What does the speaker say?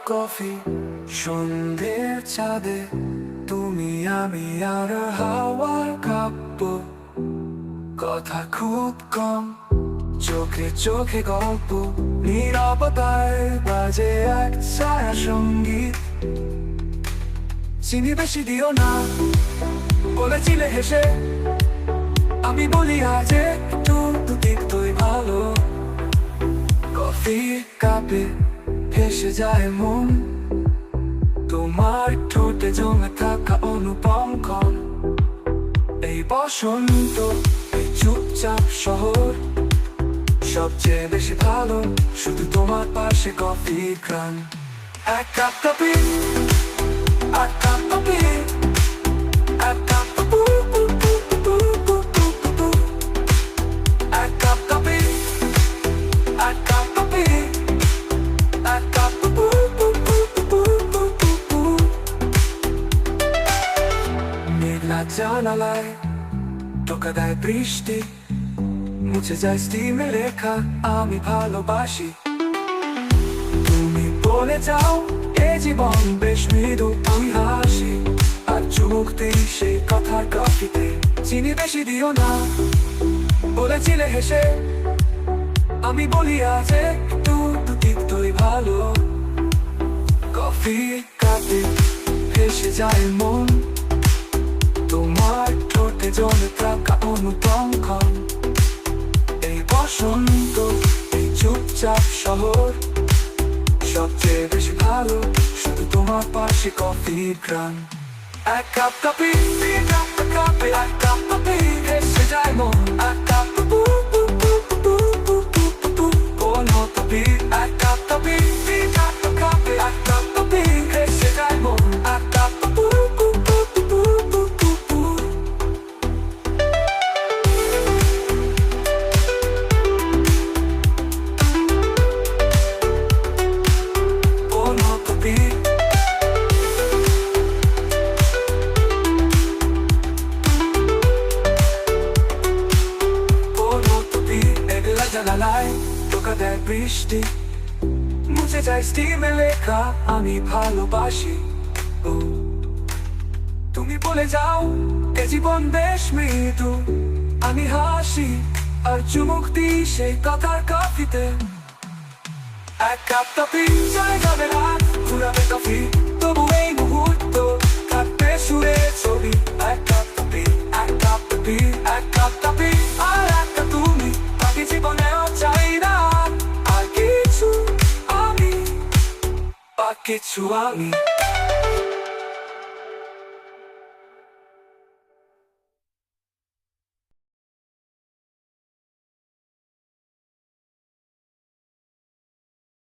coffee সন্ধ্যের চাঁদে তুমি আমি আর হাওয়ার কাব্য কথা খুব কম চোখে চোখে গল্প নীরবতায় বাজে এক ছায়া সঙ্গীত চিনি বেশি দিও না বলেছিলে হেসে আমি বলি আজ একটু তিক্তই ভালো কফি কাপে ভেসে যায় মন তোমার ঠোঁটে জমে থাকা অনুপম ক্ষণ এই বসন্ত এই চুপচাপ শহর সবচেয়ে বেশি ভালো শুধু তোমার পাশে কফি ঘ্রাণ এক কাপ কফি এক কাপ কফি এক কাপ কফি এক কাপ কফি এক কাপ কফি এক কাপ মেঘলা জানালায় টোকা দেয় বৃষ্টি মুছে যায় স্টিমে লেখা আমি ভালোবাসি তুমি বলে যাও এ জীবন বেশ মৃদু আমি হাসি আর চুমুক দিই সেই কথার কফিতে চিনি বেশি দিও না বলেছিলে হেসে আমি বলি আজ একটু তিক্তই ভালো কফি কাপে ভেসে যায় মন তোমার ঠোঁটে জমে থাকা অনুপম ক্ষণ এই বসন্ত এই চুপচাপ শহর সবচেয়ে বেশি ভালো শুধু তোমার পাশে কফি ঘ্রাণ এক কাপ কফি এক কাপ কফি এক কাপ কফি ভেসে যায় মন এক কাপ কোনো কফি এক কাপ কফি এক কাপ কফি এক কাপ কফি ভেসে যায় মন এক কাপ জানালায় টোকা দেয় বৃষ্টি মুছে যায় স্টিমে লেখা আমি ভালোবাসি ও তুমি বলে যাও এ জীবন বেশ মৃদু আমি হাসি আর চুমুক দিই সেই কথার কফিতে এক কাপ কফি চলে যাবে রাত ঘুরাবে কফি তবু এই মুহূর্ত থাকবে সুরে ছবি এক কাপ কফি এক কাপ কফি এক কাপ কফি আর একটা তুমি জীবনেও চাই না আর কিছু আমি